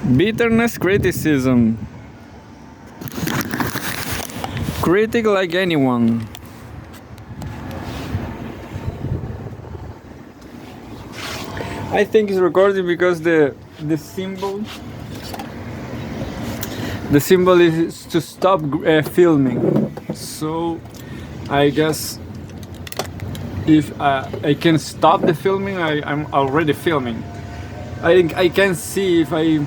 Bitterness criticism. Critic like anyone. I think it's recording because the symbol is to stop filming. So I guess if I can stop the filming, I'm already filming. I can see if I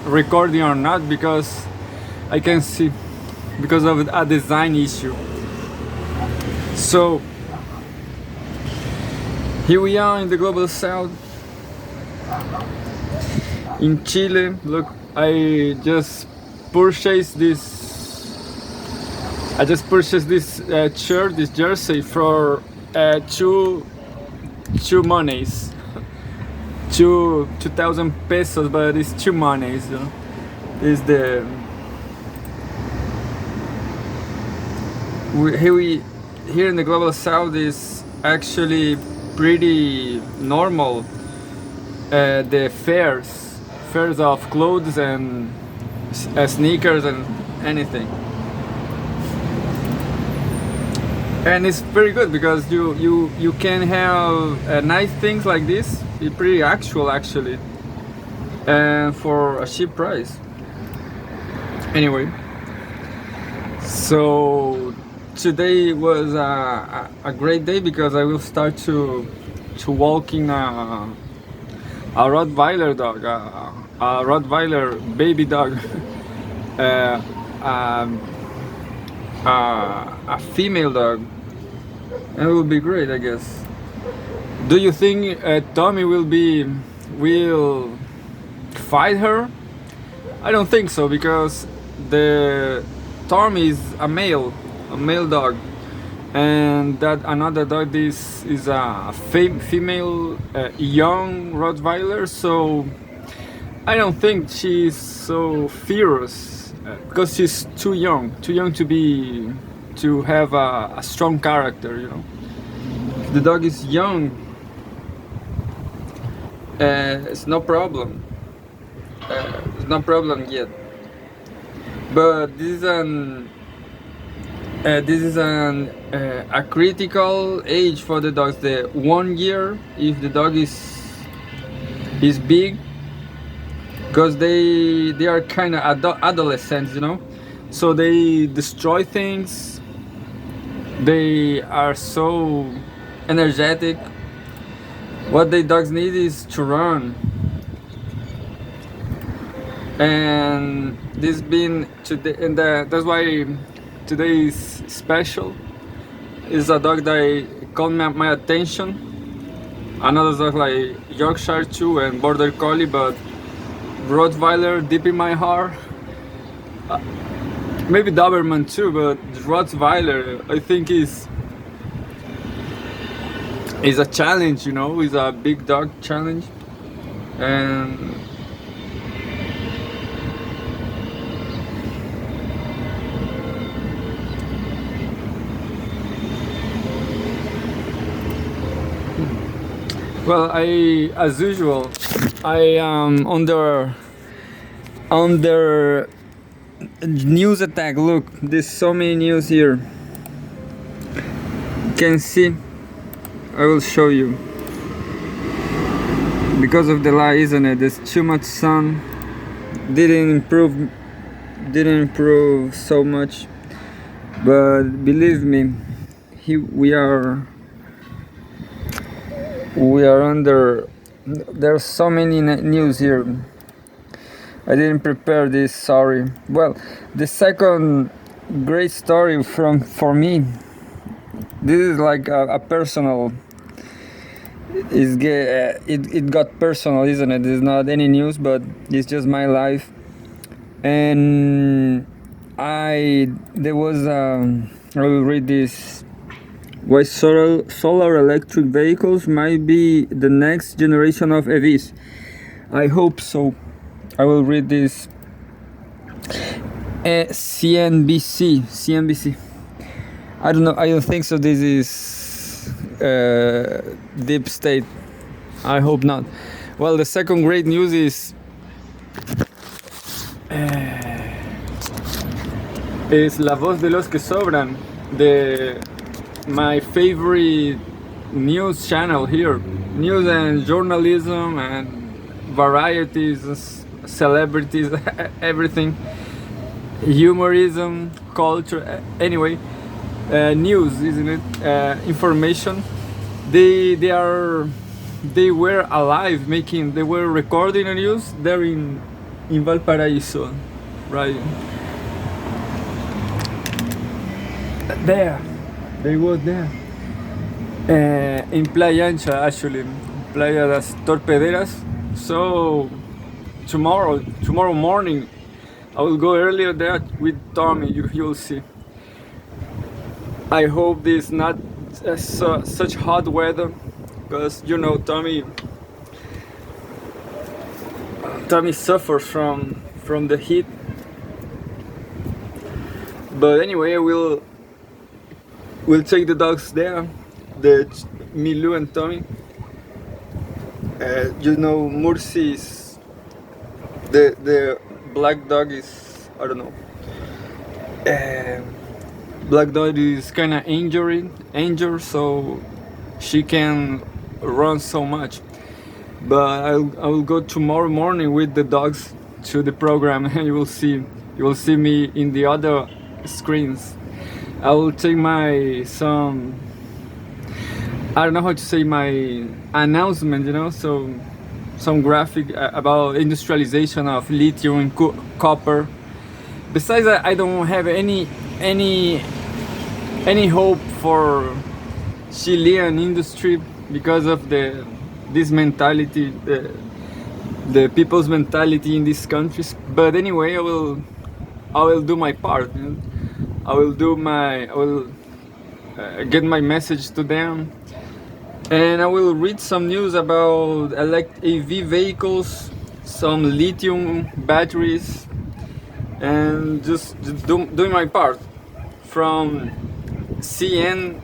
recording or not because I can see because of a design issue. So here we are in the global south in Chile. Look, I just purchased this shirt, this jersey for two monies, 2,000 pesos, but it's 2 monies, you know. Is the here in the global south is actually pretty normal. The fairs of clothes and sneakers and anything, and it's very good because you can have nice things like this. It's pretty actual actually, and for a cheap price. Anyway, so today was a great day because I will start to walking a Rottweiler dog, a Rottweiler baby dog, uh, um, a female dog, and it will be great, I guess. Do you think Tommy will fight her? I don't think so because the Tommy is a male dog, and that another dog is a female young Rottweiler. So I don't think she's so fierce because she's too young to have a strong character, you know. If the dog is young, it's no problem. It's no problem yet. But this is a critical age for the dogs. The 1 year, if the dog is big, because they are kind of adolescents, you know. So they destroy things. They are so energetic. What the dogs need is to run. And this been today, and that's why today is special. Is a dog that caught my attention. Another dog like Yorkshire too and Border Collie, but Rottweiler deep in my heart. Maybe Doberman too, but Rottweiler I think is a challenge, you know. Is a big dog challenge, and well, as usual, I am under news attack. Look, there's so many news here. You can see. I will show you. Because of the light, isn't it? There's too much sun. Didn't improve so much. But believe me, we are under. There's so many news here. I didn't prepare this, sorry. Well, the second great story for me. This is like a personal. It got personal, isn't it? It's not any news, but it's just my life. And I will read this. Why solar electric vehicles might be the next generation of EVs. I hope so. I will read this. CNBC. I don't know. I don't think so. This is deep state. I hope not. Well, the second great news is Es La Voz de los que Sobran, my favorite news channel here. News and journalism and varieties, celebrities, everything. Humorism, culture, anyway. News, isn't it? Information. They were alive they were recording the news there in Valparaiso, right? There, they was there. In Playa Ancha, actually, Playa das Torpederas. So tomorrow morning, I will go earlier there with Tommy. You'll see. I hope this not such hot weather, because you know Tommy suffers from the heat. But anyway, we'll take the dogs there, Milu and Tommy. You know, Mursi is the black dog is, I don't know. Black dog is kind of injured, so she can run so much. But I will go tomorrow morning with the dogs to the program, and you will see me in the other screens. I will take some, I don't know how to say, my announcement, you know, so some graphic about industrialization of lithium and copper. Besides that, I don't have any hope for Chilean industry because of this mentality, the people's mentality in these countries. But anyway, I will do my part. You know? I will get my message to them, and I will read some news about EV vehicles, some lithium batteries, and just doing my part from CNBC.com.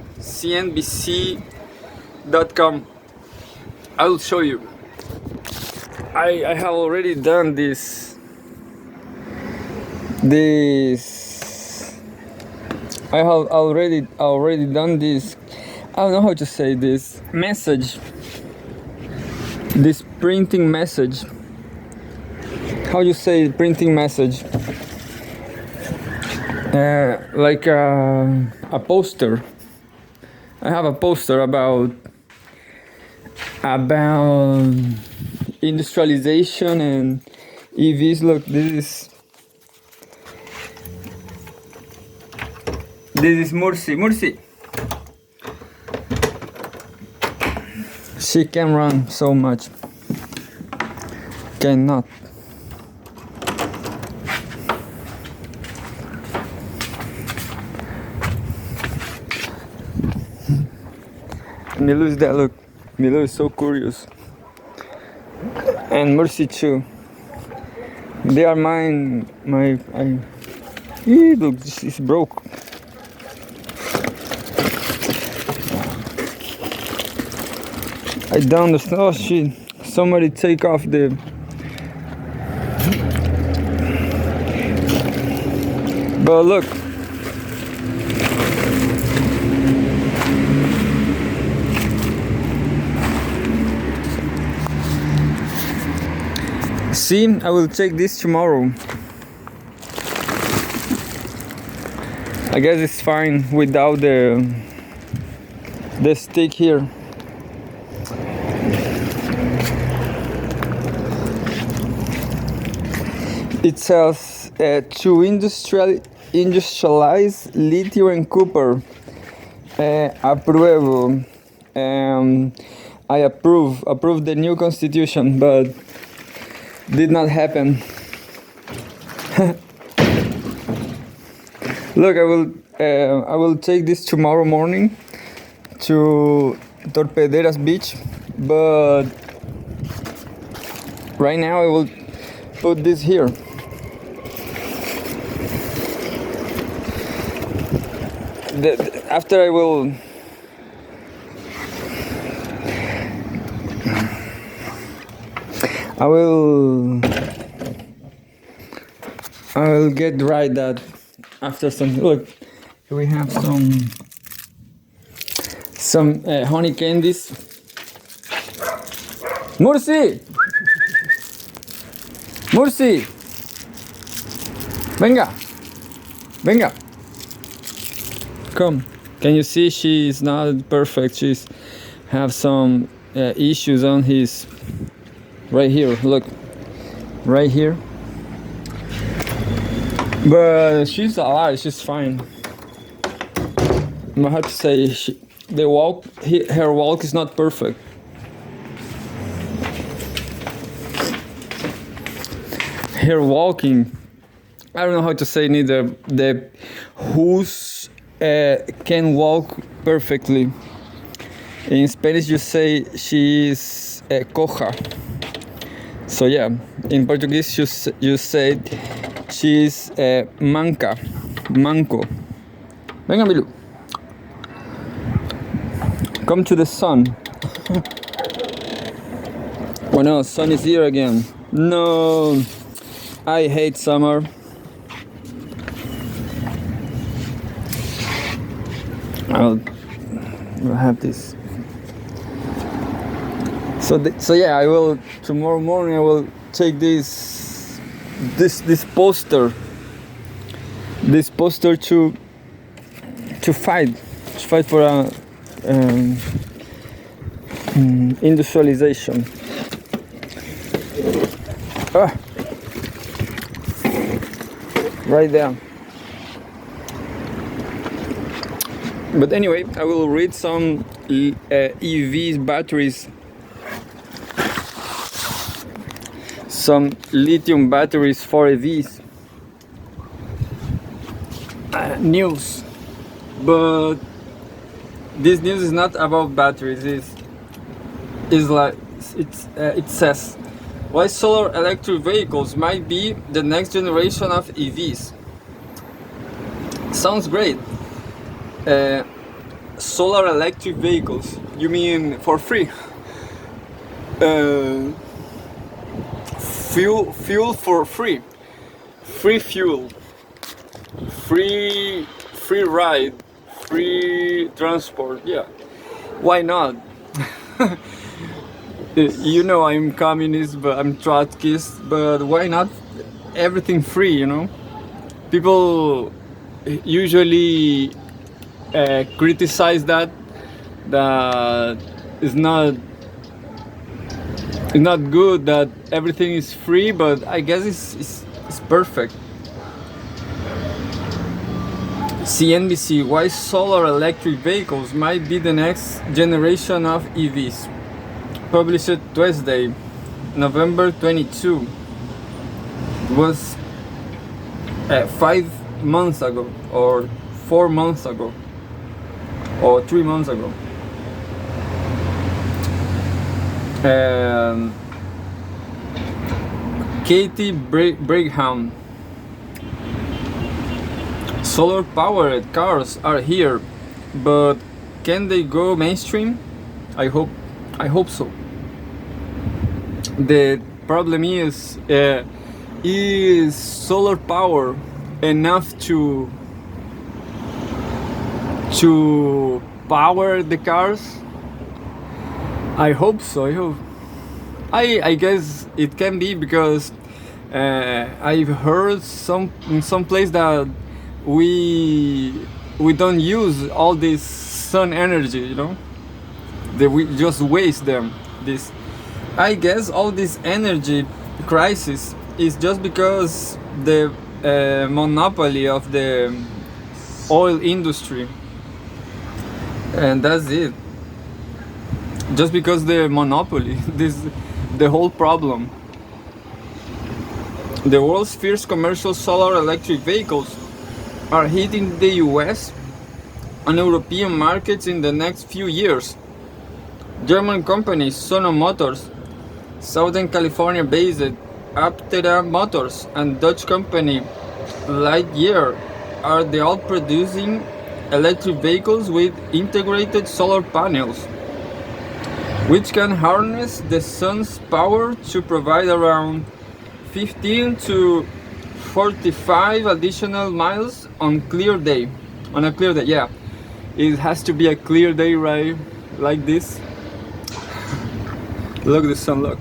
I will show you. I have already done this. I have already done this. I don't know how to say this message. This printing message. How you say printing message? Like a poster. I have a poster about industrialization and EVs. Look, this is Mursi. She can run so much. Cannot. Milu is there, look. Milu is so curious. And Mursi too. They are look, this is broke. I don't understand. Oh shit. Somebody take off the... But look. See, I will take this tomorrow. I guess it's fine without the stick here. It says to industrialize lithium and copper. Apruebo. I approve the new constitution, but did not happen. Look, I will take this tomorrow morning to Torpederas Beach, but right now I will put this here. After I will I'll get right that after some. Look, here we have some honey candies. Mursi, Mursi, venga, venga, come. Can you see she's not perfect? She's have some issues on his right here. Look, right here. But she's alive. She's fine. I have to say, her walk is not perfect. Her walking, I don't know how to say neither. The who's can walk perfectly. In Spanish, you say she's coja. So yeah, in Portuguese, you say she's manco. Venga, Milu. Come to the sun. Oh no, sun is here again. No, I hate summer. I'll have this. So yeah, I will tomorrow morning. I will take this poster to fight for a industrialization. Right there. But anyway, I will read some EVs batteries, some lithium batteries for EVs news. But this news is not about batteries. It says why solar electric vehicles might be the next generation of EVs. Sounds great. Solar electric vehicles, you mean for free? Fuel for free, free fuel, free ride, free transport. Yeah, why not? You know, I'm communist, but I'm Trotskyist, but why not everything free, you know? People usually criticize that it's not good that everything is free, but I guess it's perfect. CNBC, why solar electric vehicles might be the next generation of EVs. Published Tuesday, November 22. It was 5 months ago, or 4 months ago, or 3 months ago. Katie Brigham. Solar powered cars are here, but can they go mainstream? I hope so. The problem is solar power enough to power the cars? I hope so. I guess it can be, because I've heard in some place that we don't use all this sun energy, you know, that we just waste them. I guess all this energy crisis is just because the monopoly of the oil industry, and that's it. Just because the monopoly, the whole problem. The world's first commercial solar electric vehicles are hitting the US and European markets in the next few years. German company Sono Motors, Southern California based Aptera Motors, and Dutch company Lightyear are they all producing electric vehicles with integrated solar panels, which can harness the sun's power to provide around 15 to 45 additional miles on clear day. On a clear day, yeah. It has to be a clear day, right? Like this. Look, the sun, look.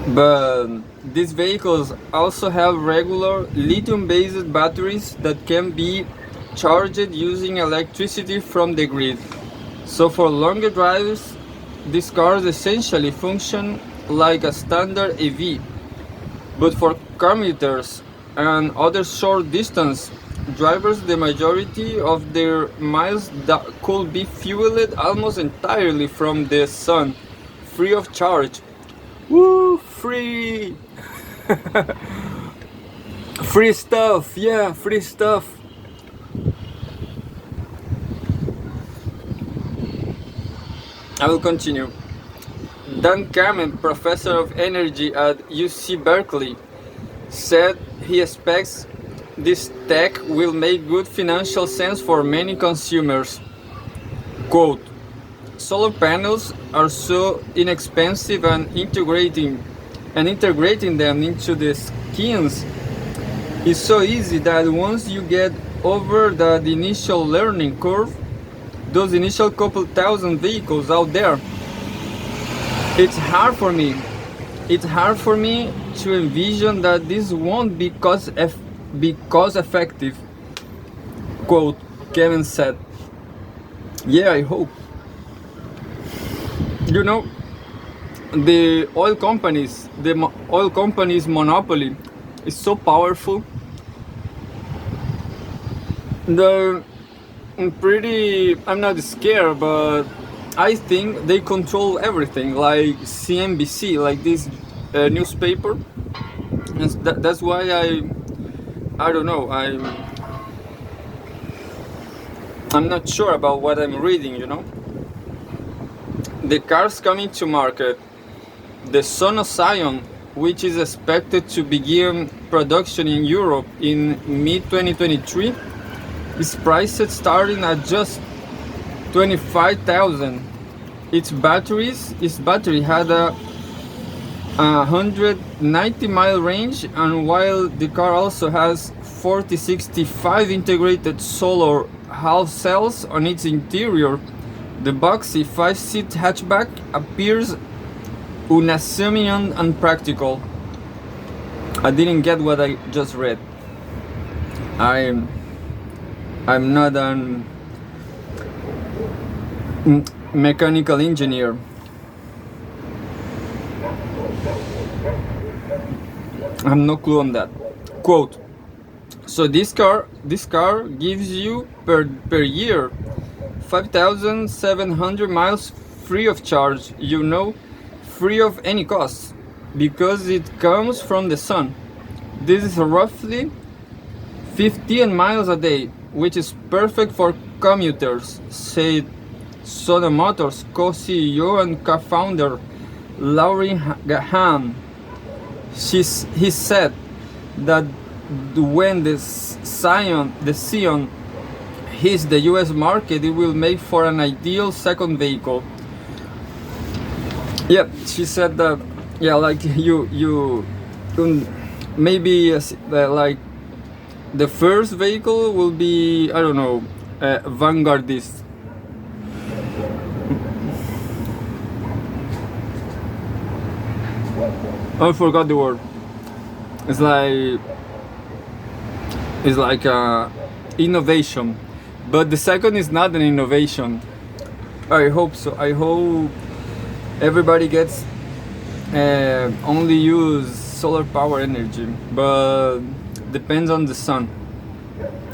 But these vehicles also have regular lithium-based batteries that can be charged using electricity from the grid. So for longer drives, these cars essentially function like a standard EV. But for commuters and other short distance drivers, the majority of their miles that could be fueled almost entirely from the sun, free of charge. Woo, free! Free stuff, yeah, free stuff. I will continue. Dan Kamen, professor of energy at UC Berkeley, said he expects this tech will make good financial sense for many consumers. Quote, solar panels are so inexpensive and integrating them into the skins is so easy that once you get over that initial learning curve, those initial couple thousand vehicles out there, it's hard for me to envision that this won't be cost effective. Quote, Kevin said. Yeah, I hope. You know, the oil companies monopoly is so powerful. I'm not scared, but I think they control everything, like CNBC, like this newspaper, and that's why I don't know, I'm not sure about what I'm reading, you know. The cars coming to market, the Sonos Scion, which is expected to begin production in Europe in mid-2023, is priced starting at just 25,000. Its battery had a 190-mile range, and while the car also has 4065 integrated solar half cells on its interior, the boxy 5-seat hatchback appears unassuming and unpractical. I didn't get what I just read. I'm not an mechanical engineer. I have no clue on that. Quote, so this car gives you per year 5,700 miles free of charge, you know, free of any costs, because it comes from the sun. This is roughly 15 miles a day, which is perfect for commuters, said Sono Motors co-CEO and co-founder Laurie Hahn. He said that when the Scion hits the US market, it will make for an ideal second vehicle. Yeah, she said that, yeah, like you maybe like the first vehicle will be, I don't know, vanguardist. I forgot the word. It's like innovation, but the second is not an innovation. I hope so. I hope everybody gets only use solar power energy, but depends on the sun.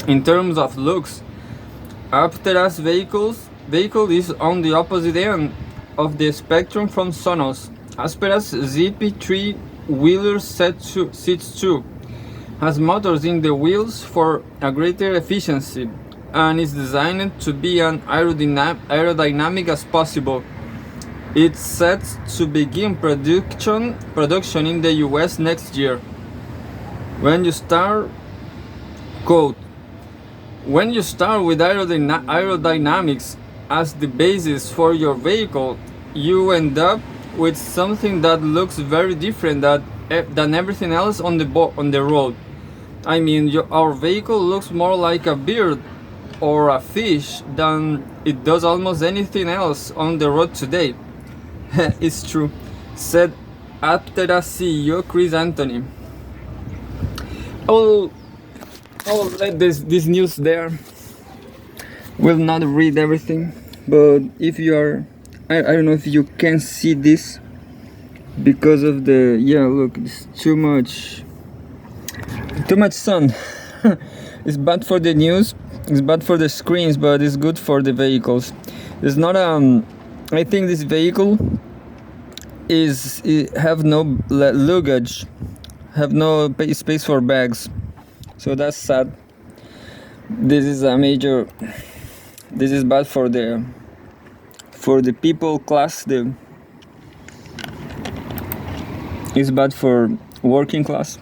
In terms of looks, Aptera's vehicle is on the opposite end of the spectrum from Sonos. Aptera's ZP3 wheeler seats 2 has motors in the wheels for a greater efficiency and is designed to be as aerodynamic as possible. It's set to begin production in the US next year. When you start with aerodynamics as the basis for your vehicle, you end up with something that looks very different than everything else on the road. I mean, our vehicle looks more like a bird or a fish than it does almost anything else on the road today. It's true, said Aptera CEO Chris Anthony. I'll let this news there. Will not read everything, but if you are, I don't know if you can see this because of the, yeah, look, it's too much sun. It's bad for the news, it's bad for the screens, but it's good for the vehicles. It's not I think this vehicle have no luggage, have no space for bags, so that's sad. This is bad for the people class. It's bad for working class.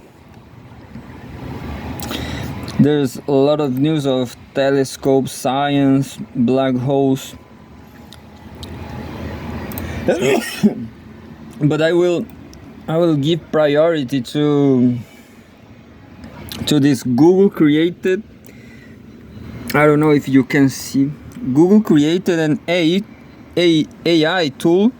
There's a lot of news of telescopes, science, black holes. But I will give priority to this Google created. I don't know if you can see. Google created an AI tool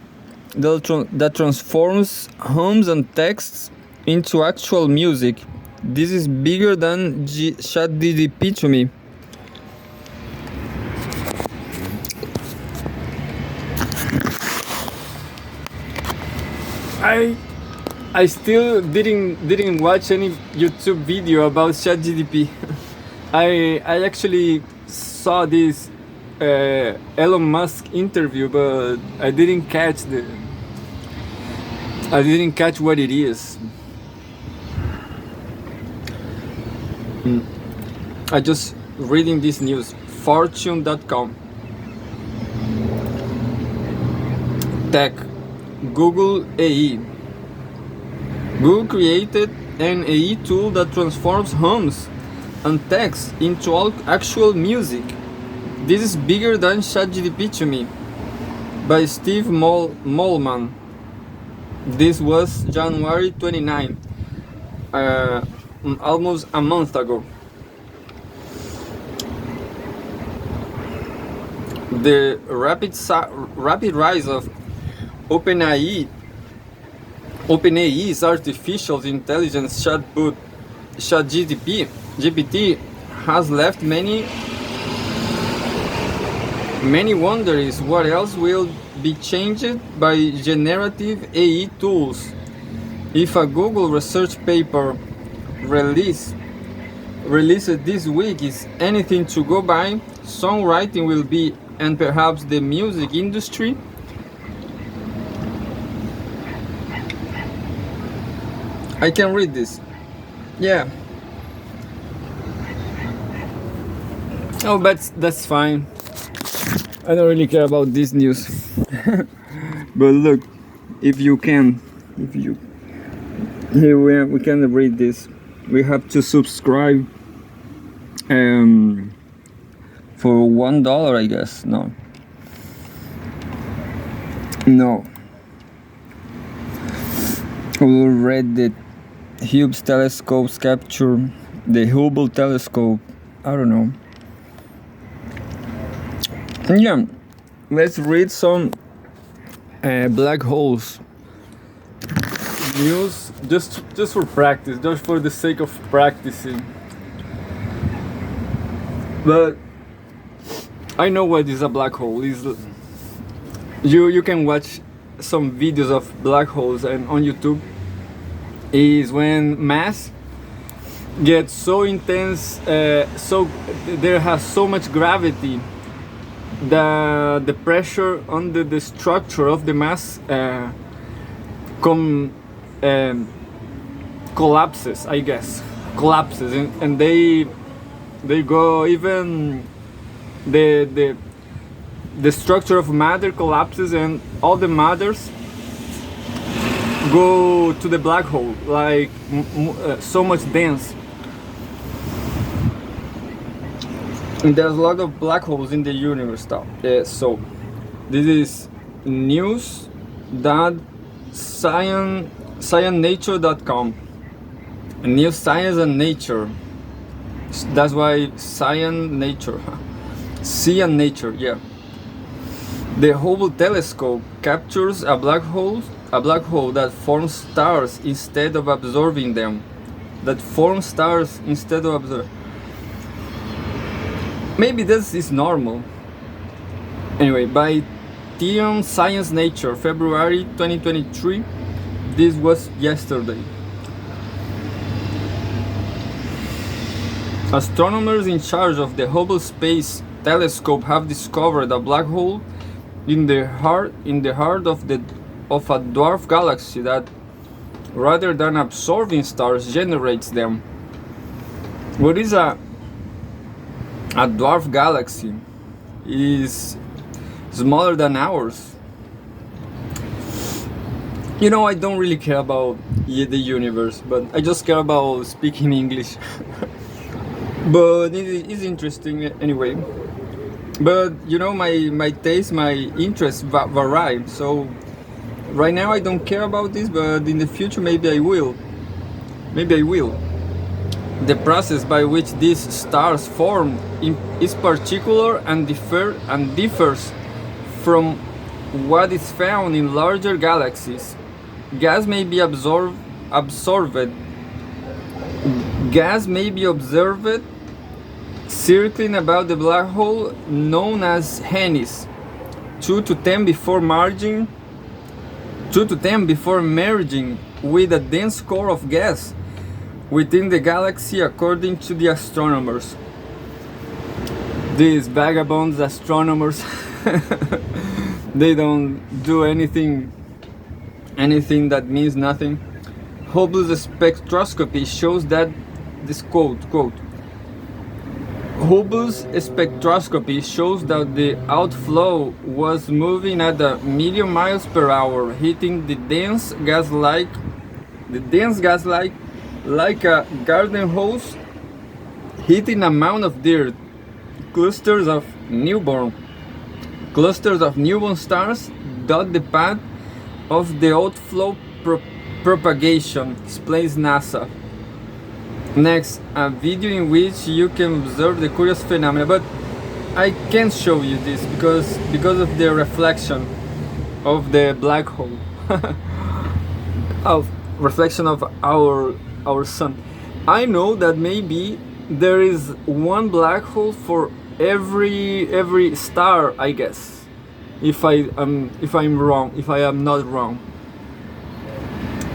that transforms hums and texts into actual music. This is bigger than ChatGPT to me. I still didn't watch any YouTube video about ChatGPT. I actually saw this Elon Musk interview, but I didn't catch what it is. I just reading this news. Fortune.com. Tech. Google AI. Google created an AI tool that transforms hums and text into actual music. This is bigger than ChatGPT to me. By Steve Mollman. This was January 29, almost a month ago. The rapid rise of OpenAI's artificial intelligence chatbot ChatGPT has left many wondering what else will be changed by generative AI tools. If a Google research paper released this week is anything to go by, songwriting will be, and perhaps the music industry. I can read this. Yeah. Oh, but that's fine. I don't really care about this news. But look, here we can read this. We have to subscribe for $1, I guess. No. We read that Hubble telescopes capture the Hubble telescope. I don't know. Yeah, let's read some black holes news just for practice, just for the sake of practicing. But I know what is a black hole. You can watch some videos of black holes and on YouTube. Is when mass gets so intense, so there has so much gravity that the pressure under the structure of the mass collapses, I guess, and they go, even the structure of matter collapses, and all the matters go to the black hole, like so much dense. And there's a lot of black holes in the universe now. So this is news that ScienceNature.com. New Science and Nature. That's why Science Nature. Sea and Nature, yeah. The Hubble telescope captures a black hole that forms stars instead of absorbing them. Maybe this is normal. Anyway, by Theon Science Nature, February 2023. This was yesterday. Astronomers in charge of the Hubble Space Telescope have discovered a black hole in the heart of a dwarf galaxy that, rather than absorbing stars, generates them. What is a dwarf galaxy? Is smaller than ours. You know, I don't really care about the universe, but I just care about speaking English. But it is interesting anyway. But you know, my taste, my interests vary. So right now I don't care about this, but in the future maybe I will. The process by which these stars form is particular and differs from what is found in larger galaxies. Gas may be observed circling about the black hole known as Hennis, 2 to 10 before merging with a dense core of gas within the galaxy, according to the astronomers. These vagabonds astronomers, they don't do anything that means nothing. Hubble's spectroscopy shows that this quote Hubble's spectroscopy shows that the outflow was moving at a million miles per hour, hitting the dense gas like a garden hose hitting a mound of dirt. Clusters of newborn stars dot the path of the outflow propagation, explains NASA. Next, a video in which you can observe the curious phenomena, but I can't show you this because of the reflection of the black hole, of reflection of our sun. I know that maybe there is one black hole for every star, I guess. If I am not wrong.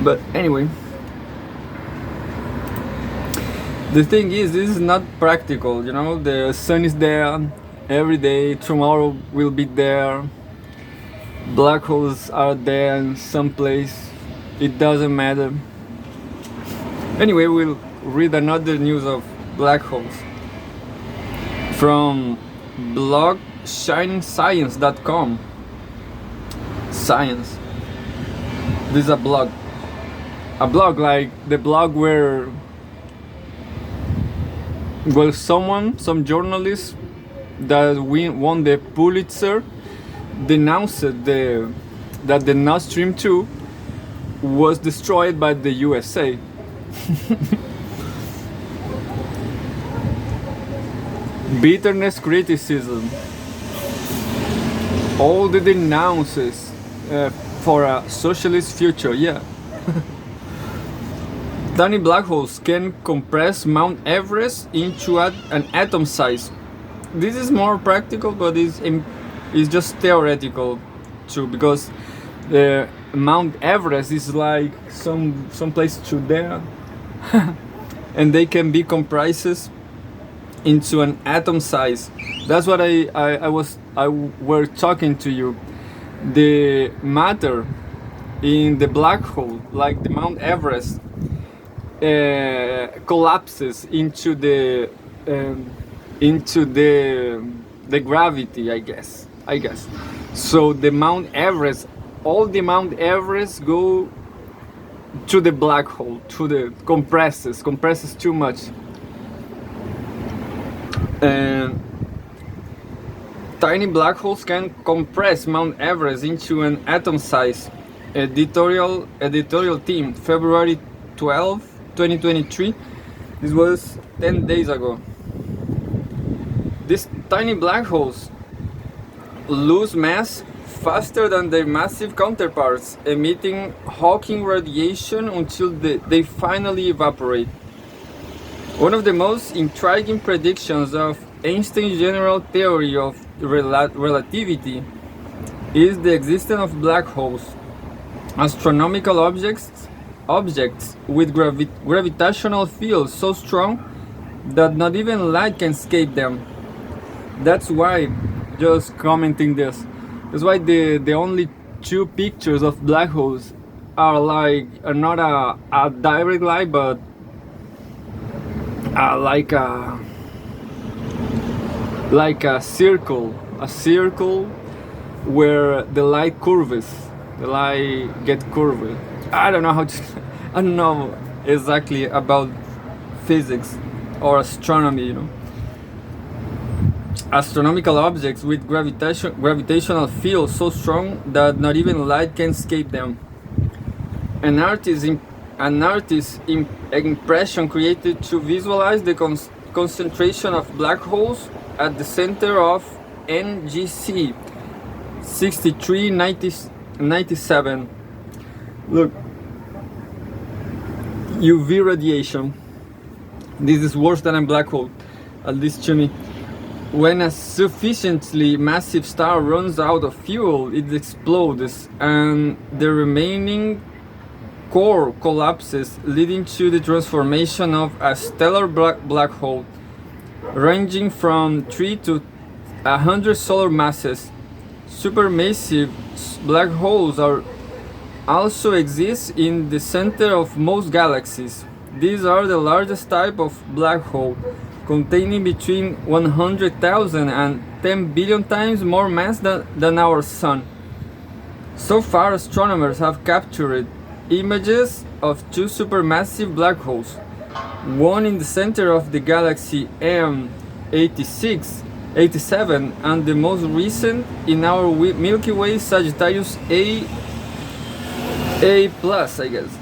But anyway, the thing is, this is not practical, you know. The sun is there every day, tomorrow will be there, black holes are there in some place, it doesn't matter. Anyway, we'll read another news of black holes from blog shiningscience.com. Science. This is a blog like the blog where some journalist that won the Pulitzer denounced that the Nord Stream 2 was destroyed by the USA. Bitterness, criticism, all the denounces for a socialist future, yeah. Tiny black holes can compress Mount Everest into an atom size. This is more practical, but it's just theoretical too, because Mount Everest is like some place to there, and they can be compressed into an atom size. That's what I were talking to you. The matter in the black hole, like the Mount Everest, collapses into the gravity, I guess. So the Mount Everest, all the Mount Everest go to the black hole, to the compresses too much. And tiny black holes can compress Mount Everest into an atom size. editorial team, February 12, 2023. This was 10 days ago. These tiny black holes lose mass faster than their massive counterparts, emitting Hawking radiation until they finally evaporate. One of the most intriguing predictions of Einstein's general theory of relativity is the existence of black holes, astronomical objects with gravitational fields so strong that not even light can escape them. That's why, just commenting this, that's why the only two pictures of black holes are not a direct light, but like a circle where the light get curved. I don't know how to I don't know exactly about physics or astronomy, Astronomical objects with gravitational fields so strong that not even light can escape them. An artist's impression created to visualize the concentration of black holes at the center of NGC 6397. Look, UV radiation. This is worse than a black hole, at least to me. When a sufficiently massive star runs out of fuel, it explodes and the remaining core collapses, leading to the transformation of a stellar black hole ranging from 3 to 100 solar masses. Supermassive black holes also exist in the center of most galaxies. These are the largest type of black hole, containing between 100,000 and 10 billion times more mass than our Sun. So far, astronomers have captured images of two supermassive black holes, one in the center of the galaxy M87 and the most recent in our Milky Way, Sagittarius A+, I guess.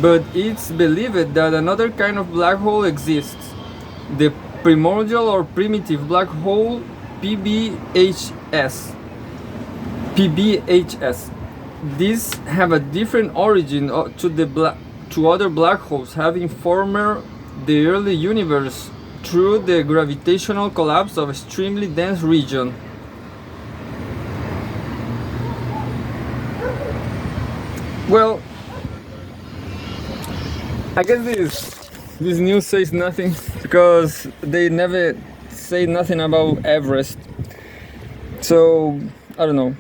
But it's believed that another kind of black hole exists, the primordial or primitive black hole PBHS. These have a different origin to other black holes, having formed the early universe through the gravitational collapse of extremely dense region. Well, I guess this news says nothing because they never say nothing about Everest. So I don't know.